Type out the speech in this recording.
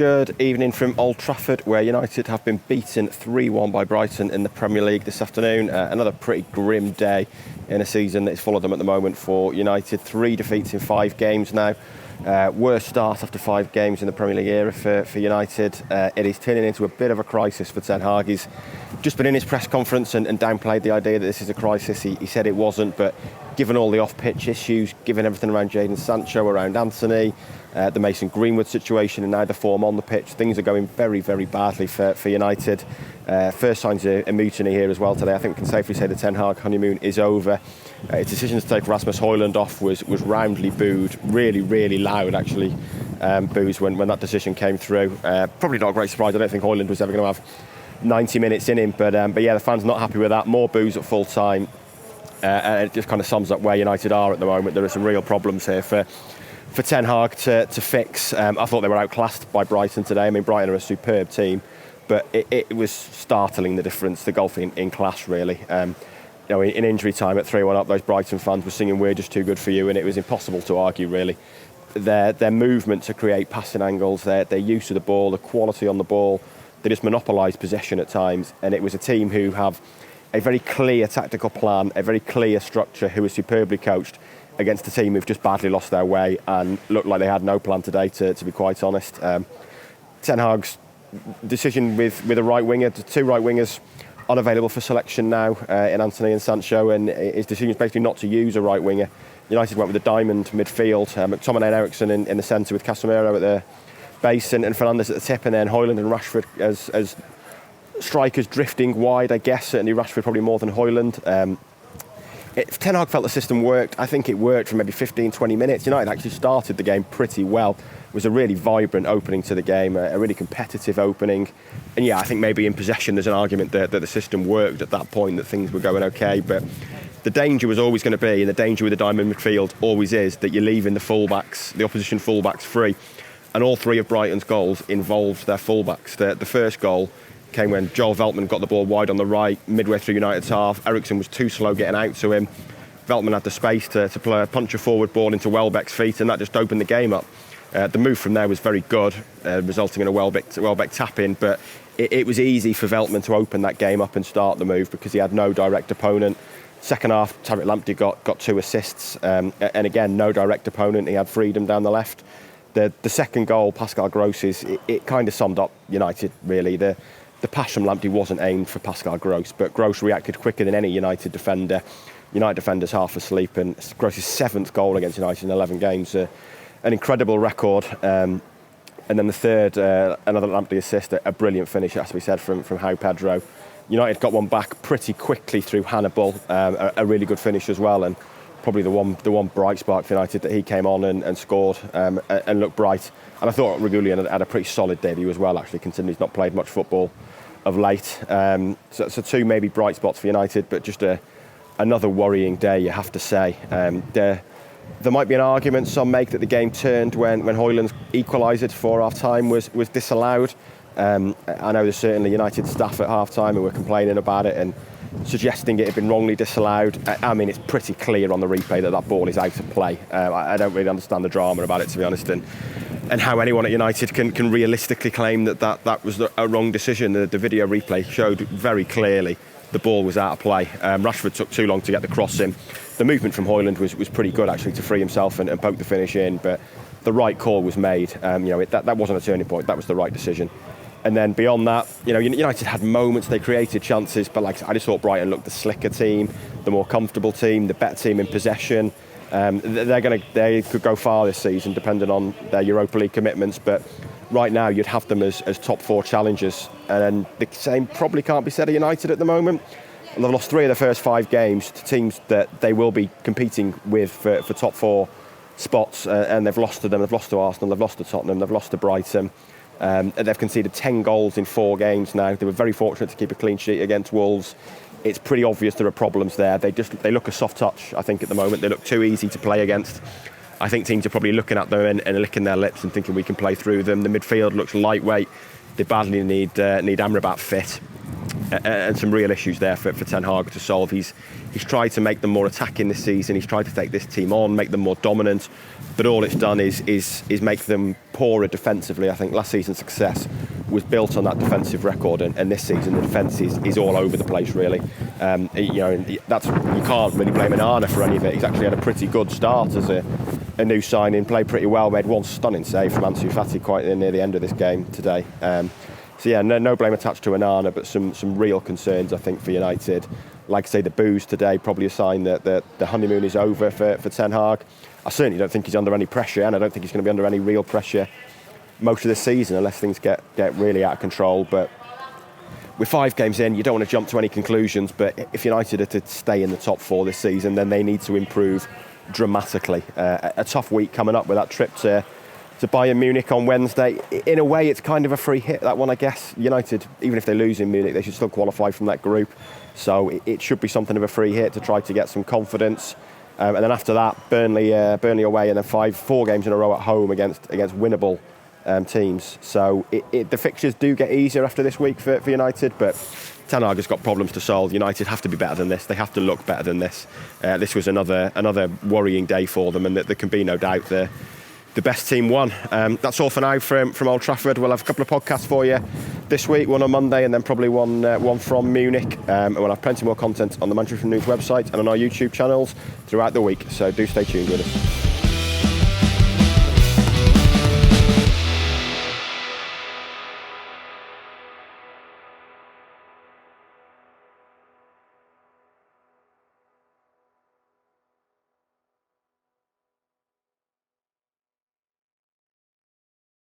Good evening from Old Trafford, where United have been beaten 3-1 by Brighton in the Premier League this afternoon. Another pretty grim day in a season that's full of them at the moment for United. 3 defeats in 5 games now. Worst start after 5 games in the Premier League era for United. It is turning into a bit of a crisis for Ten Hag. He's just been in his press conference and downplayed the idea that this is a crisis. He said it wasn't, but given all the off-pitch issues, given everything around Jadon Sancho, around Anthony, the Mason Greenwood situation and now the form on the pitch, things are going very, very badly for United. First signs of a mutiny here as well today. I think we can safely say the Ten Hag honeymoon is over. His decision to take Rasmus Højlund off was roundly booed, really, really loud actually, boos when that decision came through. Probably not a great surprise. I don't think Højlund was ever going to have 90 minutes in him, but yeah, the fans not happy with that. More boos at full time. And it just kind of sums up where United are at the moment. There are some real problems here for Ten Hag to fix. I thought they were outclassed by Brighton today. I mean, Brighton are a superb team, but it was startling, the difference, the gulf in class really. In injury time at 3-1 up, those Brighton fans were singing "We're just too good for you," and it was impossible to argue really. Their movement to create passing angles, their use of the ball, the quality on the ball, they just monopolised possession at times, and it was a team who have a very clear tactical plan, a very clear structure, who was superbly coached against a team who've just badly lost their way and looked like they had no plan today, to be quite honest. Ten Hag's decision with a right winger, the 2 right wingers unavailable for selection now in Anthony and Sancho, and his decision is basically not to use a right winger. United went with a diamond midfield, McTominay and Eriksen in the centre with Casemiro at the base and Fernandes at the tip, and then Højlund and Rashford as strikers drifting wide, I guess. Certainly Rashford probably more than Højlund. If Ten Hag felt the system worked, I think it worked for maybe 15-20 minutes. United actually started the game pretty well. It was a really vibrant opening to the game, a really competitive opening. And yeah, I think maybe in possession there's an argument that the system worked at that point, that things were going okay. But the danger was always going to be, and the danger with the diamond midfield always is, that you're leaving the opposition fullbacks free. And all 3 of Brighton's goals involved their fullbacks. The first goal came when Joel Veltman got the ball wide on the right, midway through United's half. Eriksen was too slow getting out to him. Veltman had the space to punch a forward ball into Welbeck's feet, and that just opened the game up. The move from there was very good, resulting in a Welbeck tap-in, but it was easy for Veltman to open that game up and start the move because he had no direct opponent. Second half, Tariq Lamptey got 2 assists, and again, no direct opponent. He had freedom down the left. The second goal, Pascal Gross's, it kind of summed up United, really. The pass from Lamptey wasn't aimed for Pascal Gross, but Gross reacted quicker than any United defender. United defenders half asleep, and Gross's 7th goal against United in 11 games, an incredible record. And then the third, another Lamptey assist, a brilliant finish, it has to be said, from João Pedro. United got one back pretty quickly through Hannibal, a really good finish as well, and probably the one bright spark for United, that he came on and scored and looked bright. And I thought Regulian had a pretty solid debut as well, actually, considering he's not played much football of late. So 2 maybe bright spots for United, but just another worrying day, you have to say. There might be an argument some make that the game turned when Højlund's equaliser for half-time was disallowed. I know there's certainly United staff at half-time who were complaining about it and suggesting it had been wrongly disallowed. I mean, it's pretty clear on the replay that ball is out of play. I don't really understand the drama about it, to be honest, and how anyone at United can realistically claim that was a wrong decision. The video replay showed very clearly the ball was out of play. Rashford took too long to get the cross in. The movement from Højlund was pretty good, actually, to free himself and poke the finish in, but the right call was made. That wasn't a turning point, that was the right decision. And then beyond that, United had moments, they created chances, but I just thought Brighton looked the slicker team, the more comfortable team, the better team in possession. They could go far this season, depending on their Europa League commitments, but right now you'd have them as top 4 challengers, and the same probably can't be said of United at the moment. They've lost 3 of their first 5 games to teams that they will be competing with for top 4 spots, and they've lost to them. They've lost to Arsenal, they've lost to Tottenham, they've lost to Brighton. They've conceded 10 goals in 4 games now. They were very fortunate to keep a clean sheet against Wolves. It's pretty obvious there are problems there. They look a soft touch, I think, at the moment. They look too easy to play against. I think teams are probably looking at them and licking their lips and thinking we can play through them. The midfield looks lightweight. They badly need Amrabat fit. And some real issues there for Ten Hag to solve. He's tried to make them more attacking this season. He's tried to take this team on, make them more dominant. But all it's done is make them poorer defensively. I think last season's success was built on that defensive record, and this season the defence is all over the place, really. You can't really blame Onana for any of it. He's actually had a pretty good start as a new signing, played pretty well, made one stunning save from Ansu Fati quite near the end of this game today. No blame attached to Onana, but some real concerns, I think, for United. Like I say, the boos today, probably a sign that the honeymoon is over for Ten Hag. I certainly don't think he's under any pressure, and I don't think he's going to be under any real pressure most of the season unless things get really out of control. But with 5 games in, you don't want to jump to any conclusions, but if United are to stay in the top 4 this season, then they need to improve dramatically. A tough week coming up with that trip to Bayern Munich on Wednesday. In a way, it's kind of a free hit, that one, I guess. United, even if they lose in Munich, they should still qualify from that group. So it should be something of a free hit to try to get some confidence. And then after that, Burnley away, and then 4 games in a row at home against winnable teams. So the fixtures do get easier after this week for United, but Ten Hag has got problems to solve. United have to be better than this. They have to look better than this. This was another worrying day for them, and that there can be no doubt the best team won. That's all for now from Old Trafford. We'll have a couple of podcasts for you this week, one on Monday and then probably one from Munich. And we'll have plenty more content on the Manchester News website and on our YouTube channels throughout the week. So do stay tuned with us.